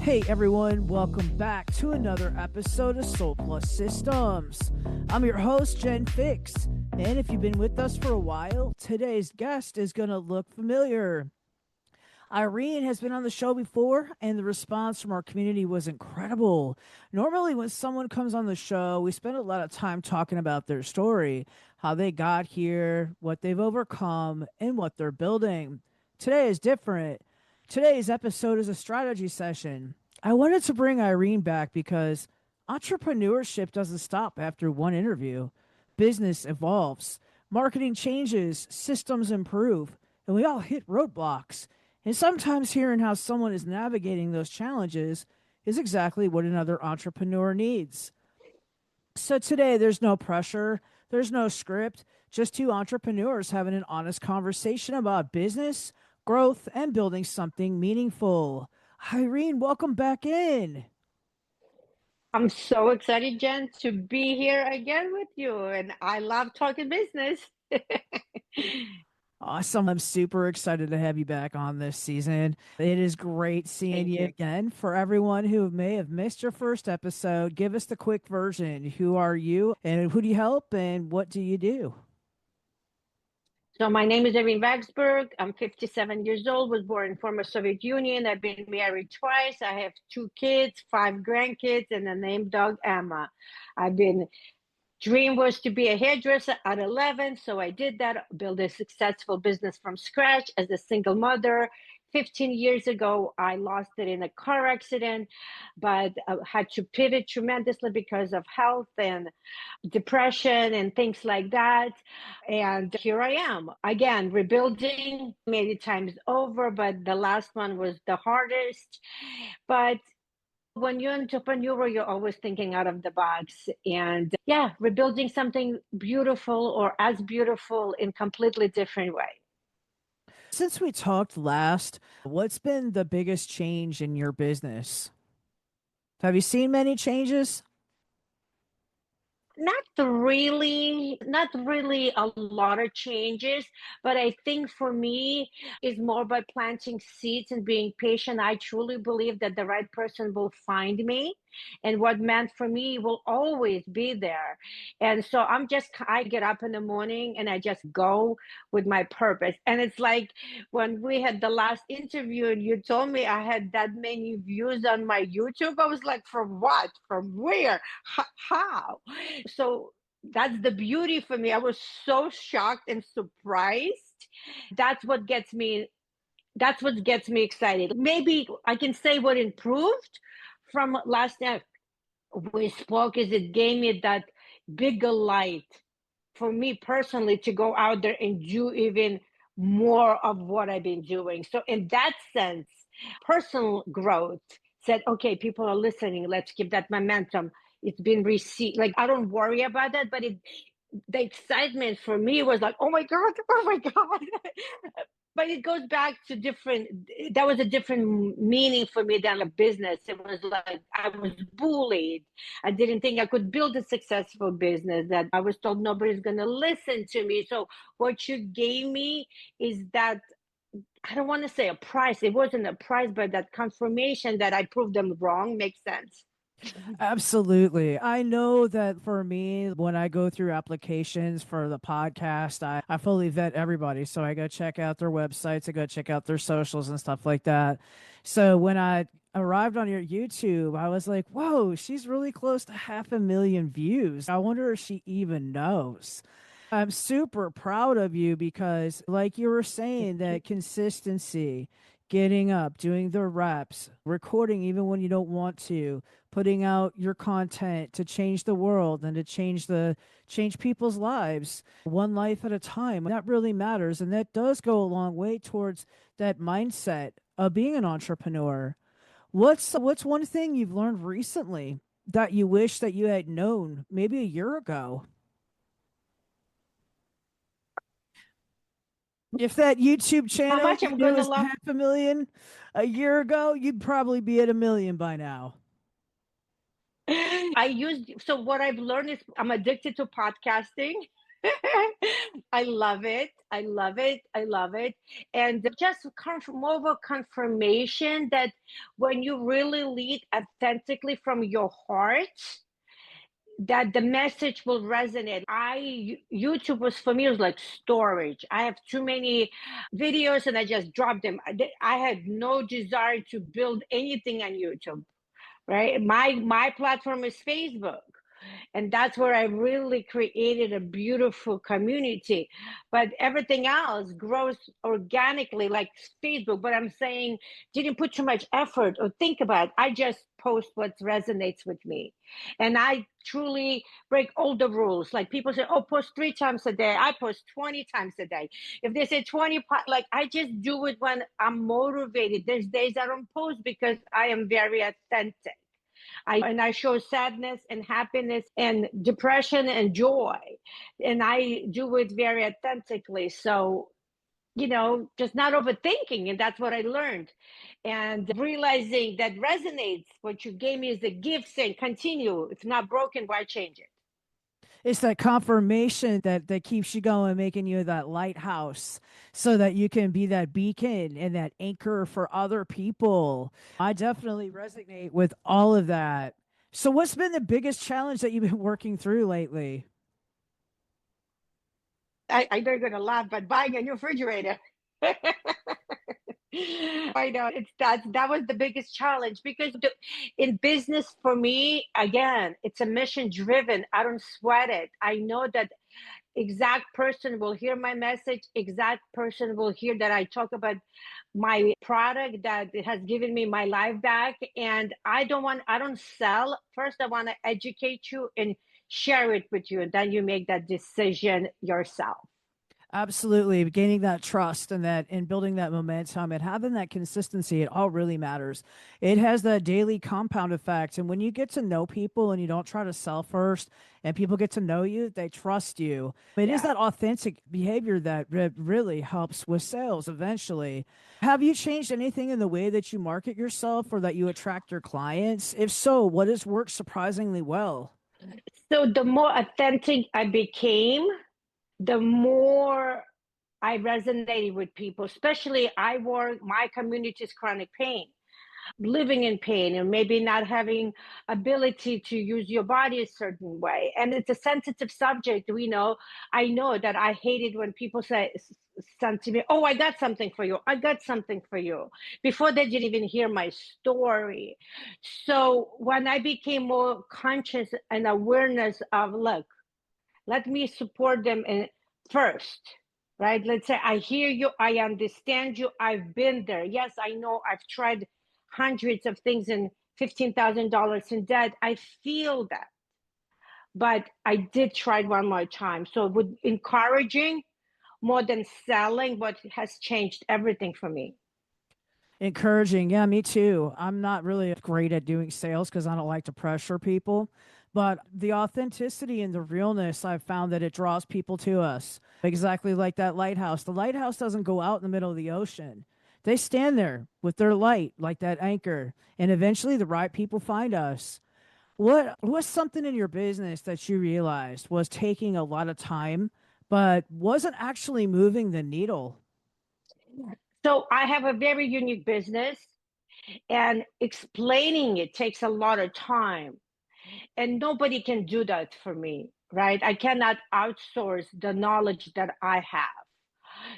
Hey everyone, welcome back to another episode of Soul Plus Systems. I'm your host, Jenn Fix, and if you've been with us for a while, today's guest is going to look familiar. Irene has been on the show before, and the response from our community was incredible. Normally, when someone comes on the show, we spend a lot of time talking about their story, how they got here, what they've overcome, and what they're building. Today is different. Today's episode is a strategy session. I wanted to bring Irene back because entrepreneurship doesn't stop after one interview. Business evolves, marketing changes, systems improve, and we all hit roadblocks. And sometimes hearing how someone is navigating those challenges is exactly what another entrepreneur needs. So today, there's no pressure, there's no script, just two entrepreneurs having an honest conversation about business, growth, and building something meaningful. Irene, welcome back in. I'm so excited, Jen, to be here again with you. And I love talking business. Awesome. I'm super excited to have you back on this season. It is great seeing Thank you you. again. For everyone who may have missed your first episode, give us the quick version. Who are you and who do you help and what do you do? So my name is Irene Vaksberg. I'm 57 years old, was born in former Soviet Union. I've been married twice. I have two kids, five grandkids, and a named dog, Emma. I've been Dream was to be a hairdresser at 11, so I did that, build a successful business from scratch as a single mother. 15 years ago, I lost it in a car accident, but I had to pivot tremendously because of health and depression and things like that. And here I am again, rebuilding many times over, but the last one was the hardest. But when you're an entrepreneur, you're always thinking out of the box. And yeah, rebuilding something beautiful or as beautiful in completely different way. Since we talked last, what's been the biggest change in your business? Have you seen many changes? Not really a lot of changes, but I think for me is more by planting seeds and being patient. I truly believe that the right person will find me, and what meant for me will always be there. And so I get up in the morning and I just go with my purpose. And it's like when we had the last interview and you told me I had that many views on my YouTube, I was like, from what? From where? How? So that's the beauty for me. I was so shocked and surprised. That's what gets me. That's what gets me excited. Maybe I can say what improved from last time we spoke is it gave me that bigger light for me personally to go out there and do even more of what I've been doing. So in that sense, personal growth said, okay, people are listening. Let's give that momentum. It's been received. Like I don't worry about that, but the excitement for me was like, oh my God, oh my God. But it goes back to different, that was a different meaning for me than a business. It was like I was bullied. I didn't think I could build a successful business, that I was told nobody's going to listen to me. So what you gave me is that, I don't want to say a price. It wasn't a price, but that confirmation that I proved them wrong makes sense. Absolutely. I know that for me, when I go through applications for the podcast, I fully vet everybody. So I go check out their websites, I go check out their socials and stuff like that. So when I arrived on your YouTube, I was like, whoa, she's really close to 500,000 views. I wonder if she even knows. I'm super proud of you because, like you were saying, that consistency, getting up, doing the reps, recording even when you don't want to, putting out your content to change the world and to change people's lives one life at a time. That really matters, and that does go a long way towards that mindset of being an entrepreneur. What's one thing you've learned recently that you wish that you had known maybe a year ago? If that YouTube How channel much you I'm knew going to was love. 500,000 a year ago, you'd probably be at 1 million by now. So what I've learned is I'm addicted to podcasting. I love it. I love it. I love it. And just more of a confirmation that when you really lead authentically from your heart, that the message will resonate. YouTube was for me, it was like storage. I have too many videos and I just dropped them. I had no desire to build anything on YouTube, right? My platform is Facebook, and that's where I really created a beautiful community. But everything else grows organically, like Facebook. But I'm saying, didn't put too much effort or think about it. I just post what resonates with me, and I truly break all the rules. Like people say, oh, post 3 times a day. I post 20 times a day. If they say 20, like I just do it when I'm motivated. There's days I don't post because I am very authentic. I show sadness and happiness and depression and joy, and I do it very authentically. So, just not overthinking, and that's what I learned, and realizing that resonates. What you gave me is a gift, saying continue. If not broken, why change it? It's that confirmation that keeps you going, making you that lighthouse so that you can be that beacon and that anchor for other people. I definitely resonate with all of that. So what's been the biggest challenge that you've been working through lately? I know you're gonna laugh, but buying a new refrigerator. I know that was the biggest challenge because in business for me, again, it's a mission driven. I don't sweat it. I know that exact person will hear my message, exact person will hear that I talk about my product that has given me my life back. And I don't sell. First, I want to educate you and share it with you, and then you make that decision yourself. Absolutely. Gaining that trust and that and building that momentum and having that consistency, it all really matters. It has that daily compound effect. And when you get to know people and you don't try to sell first and people get to know you, they trust you. It is Yeah. that authentic behavior that really helps with sales eventually. Have you changed anything in the way that you market yourself or that you attract your clients? If so, what has worked surprisingly well? So the more authentic I became, the more I resonated with people, especially my community is chronic pain, living in pain, and maybe not having ability to use your body a certain way. And it's a sensitive subject. I know that I hate it when people send to me, oh, I got something for you. I got something for you, before they didn't even hear my story. So when I became more conscious and awareness of, look, let me support them first, right? Let's say I hear you, I understand you, I've been there. Yes, I know I've tried hundreds of things and $15,000 in debt. I feel that, but I did try it one more time. So with encouraging more than selling, what has changed everything for me. Encouraging. Yeah, me too. I'm not really great at doing sales because I don't like to pressure people. But the authenticity and the realness, I've found that it draws people to us. Exactly like that lighthouse. The lighthouse doesn't go out in the middle of the ocean. They stand there with their light, like that anchor, and eventually the right people find us. What was something in your business that you realized was taking a lot of time, but wasn't actually moving the needle? So I have a very unique business, and explaining it takes a lot of time. And nobody can do that for me, right? I cannot outsource the knowledge that I have.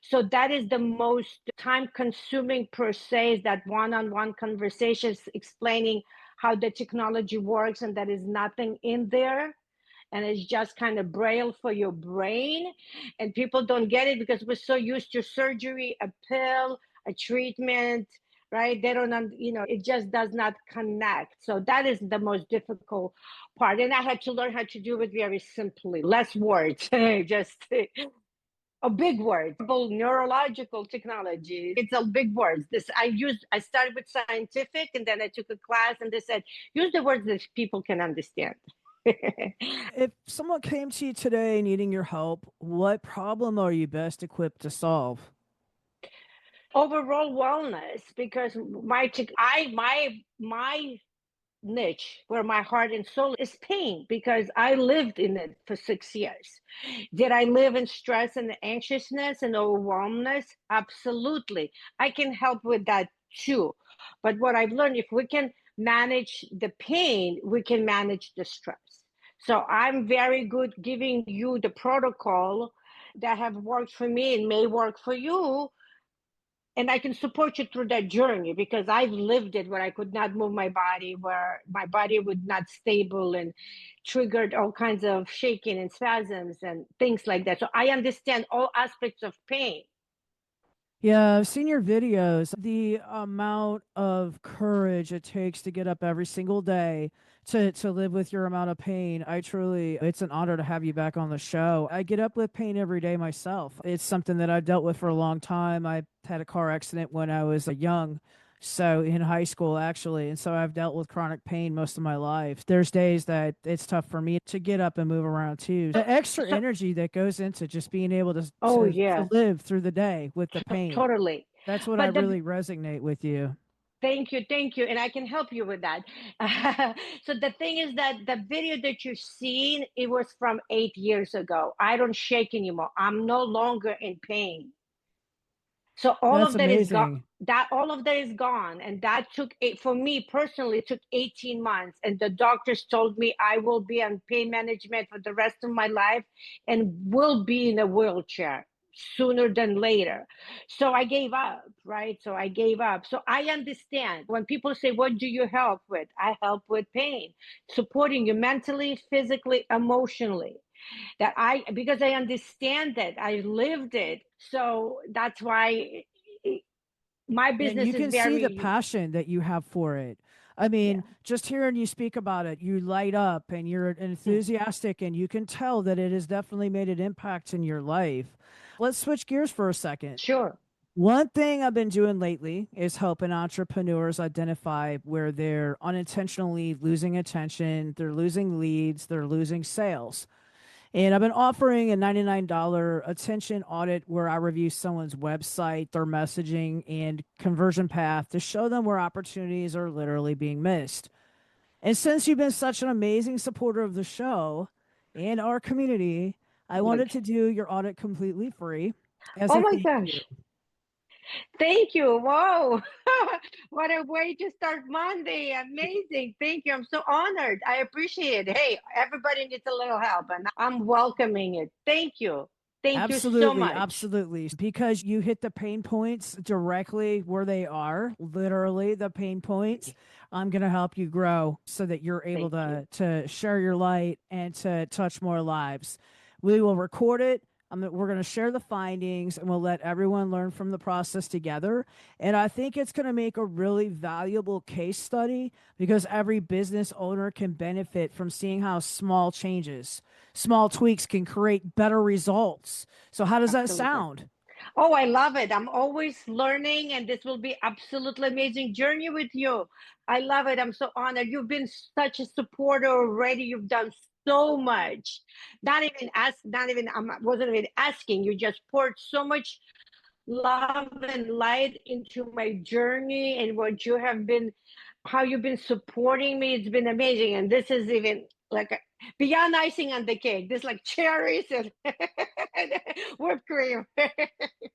So that is the most time consuming per se, is that one-on-one conversations explaining how the technology works, and that is nothing in there, and it's just kind of braille for your brain. And people don't get it because we're so used to surgery, a pill, a treatment, right? They don't, it just does not connect. So that is the most difficult part. And I had to learn how to do it very simply, less words, just a big word, neurological technology. It's a big words. I started with scientific, and then I took a class, and they said, use the words that people can understand. If someone came to you today needing your help, what problem are you best equipped to solve? Overall wellness, because my niche where my heart and soul is pain, because I lived in it for 6 years. Did I live in stress and anxiousness and overwhelmness? Absolutely. I can help with that too. But what I've learned, if we can manage the pain, we can manage the stress. So I'm very good giving you the protocol that have worked for me and may work for you, and I can support you through that journey, because I've lived it where I could not move my body, where my body would not stable and triggered all kinds of shaking and spasms and things like that. So I understand all aspects of pain. Yeah, I've seen your videos. The amount of courage it takes to get up every single day to live with your amount of pain. I truly, it's an honor to have you back on the show. I get up with pain every day myself. It's something that I've dealt with for a long time. I had a car accident when I was young. So in high school, actually. And so I've dealt with chronic pain most of my life. There's days that it's tough for me to get up and move around too. The extra So, energy that goes into just being able to oh yeah, live through the day with the pain. totally. That's what I But the really resonate with you. thank you, and I can help you with that. So the thing is that the video that you've seen, it was from 8 years ago. I don't shake anymore. I'm no longer in pain. So all That's of that is gone. amazing. That all of that is gone, and that took it for me personally. It took 18 months, and the doctors told me I will be on pain management for the rest of my life, and will be in a wheelchair sooner than later. So I gave up, right? So I gave up. So I understand when people say, "What do you help with?" I help with pain, supporting you mentally, physically, emotionally, that I, because I understand that I lived it. So that's why my And business you is can see the very, passion that you have for it. I yeah. mean, just hearing you speak about it, you light up and you're Mm. enthusiastic, and you can tell that it has definitely made an impact in your life. Let's switch gears for a second. Sure. One thing I've been doing lately is helping entrepreneurs identify where they're unintentionally losing attention, they're losing leads, they're losing sales. And I've been offering a $99 attention audit where I review someone's website, their messaging, and conversion path to show them where opportunities are literally being missed. And since you've been such an amazing supporter of the show and our community, I wanted Like, to do your audit completely free as oh a my thank you. gosh. Thank you. Whoa. What a way to start Monday. Amazing. Thank you. I'm so honored. I appreciate it. Hey, everybody needs a little help, and I'm welcoming it. Thank you. Thank you so Absolutely, much. absolutely. Because you hit the pain points directly where they are, literally the pain points. I'm going to help you grow so that you're able Thank you. to share your light and to touch more lives. We will record it. We're going to share the findings, and we'll let everyone learn from the process together. And I think it's going to make a really valuable case study, because every business owner can benefit from seeing how small changes, small tweaks can create better results. So, how does that Absolutely. sound? Oh, I love it. I'm always learning, and this will be absolutely amazing journey with you. I love it. I'm so honored. You've been such a supporter already. You've done so much. Not even, I wasn't even asking. You just poured so much love and light into my journey, and what you have been, how you've been supporting me. It's been amazing. And this is even like beyond icing on the cake. This like cherries and whipped cream.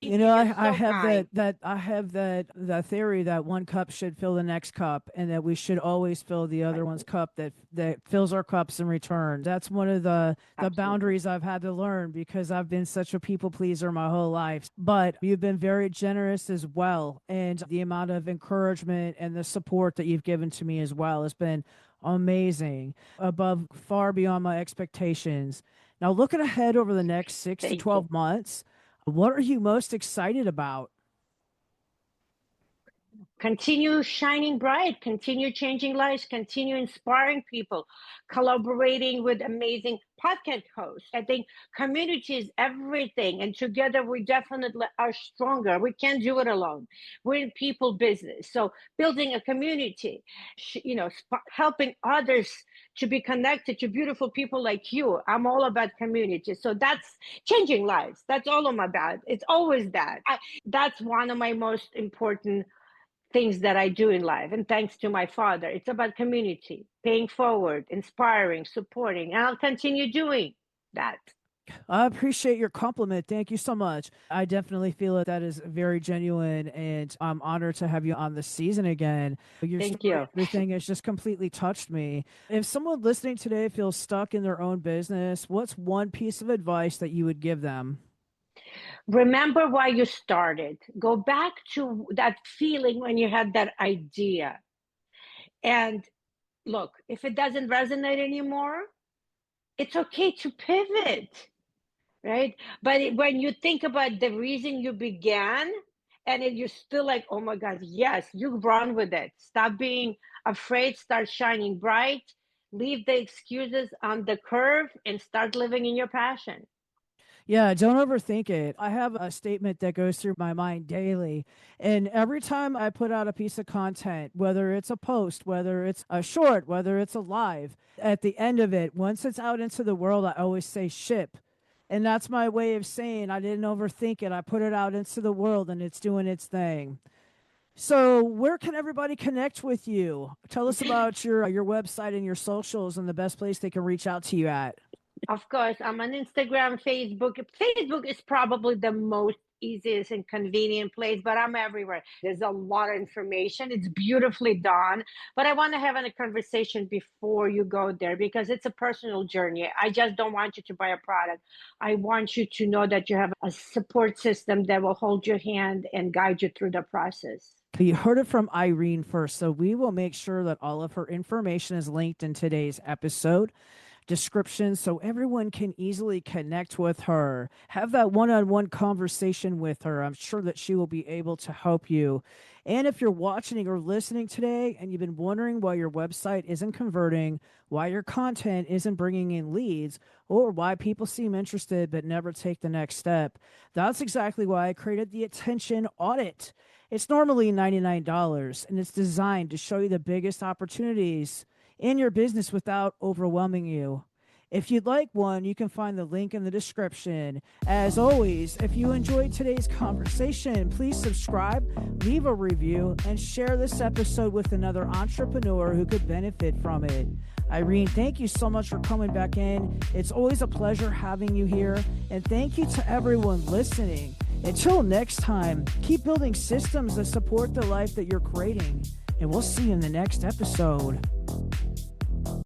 You know, You're I so have kind. that theory that one cup should fill the next cup, and that we should always fill the other one's cup that fills our cups in return. That's one of the Absolutely. boundaries I've had to learn, because I've been such a people pleaser my whole life. But you've been very generous as well, and the amount of encouragement and the support that you've given to me as well has been amazing, above far beyond my expectations. Now, looking ahead over the next six to Thank you. 12 months, what are you most excited about? Continue shining bright, continue changing lives, continue inspiring people, collaborating with amazing podcast hosts. I think community is everything, and together we definitely are stronger. We can't do it alone. We're in people business. So building a community, helping others to be connected to beautiful people like you. I'm all about community. So that's changing lives. That's all I'm about. It's always that. That's one of my most important things that I do in life. And thanks to my father, it's about community, paying forward, inspiring, supporting, and I'll continue doing that. I appreciate your compliment. Thank you so much. I definitely feel that is very genuine, and I'm honored to have you on the season again. Your Thank story, you. everything has just completely touched me. If someone listening today feels stuck in their own business, what's one piece of advice that you would give them? Remember why you started. Go back to that feeling when you had that idea. And look, if it doesn't resonate anymore, it's okay to pivot, right? But when you think about the reason you began, and you're still like, oh my God, yes, you run with it. Stop being afraid, start shining bright, leave the excuses on the curve, and start living in your passion. Yeah, don't overthink it. I have a statement that goes through my mind daily. And every time I put out a piece of content, whether it's a post, whether it's a short, whether it's a live, at the end of it, once it's out into the world, I always say ship. And that's my way of saying I didn't overthink it. I put it out into the world and it's doing its thing. So, where can everybody connect with you? Tell us about your website and your socials and the best place they can reach out to you at. Of course, I'm on Instagram, Facebook. Facebook is probably the most easiest and convenient place, but I'm everywhere. There's a lot of information. It's beautifully done, but I want to have a conversation before you go there because it's a personal journey. I just don't want you to buy a product. I want you to know that you have a support system that will hold your hand and guide you through the process. You heard it from Irene first, so we will make sure that all of her information is linked in today's episode description so everyone can easily connect with her. Have that one on one conversation with her. I'm sure that she will be able to help you. And if you're watching or listening today and you've been wondering why your website isn't converting, why your content isn't bringing in leads, or why people seem interested but never take the next step, that's exactly why I created the Attention Audit. It's normally $99 and it's designed to show you the biggest opportunities in your business without overwhelming you. If you'd like one, you can find the link in the description. As always, if you enjoyed today's conversation, please subscribe, leave a review, and share this episode with another entrepreneur who could benefit from it. Irene, thank you so much for coming back in. It's always a pleasure having you here. And thank you to everyone listening. Until next time, keep building systems that support the life that you're creating. And we'll see you in the next episode.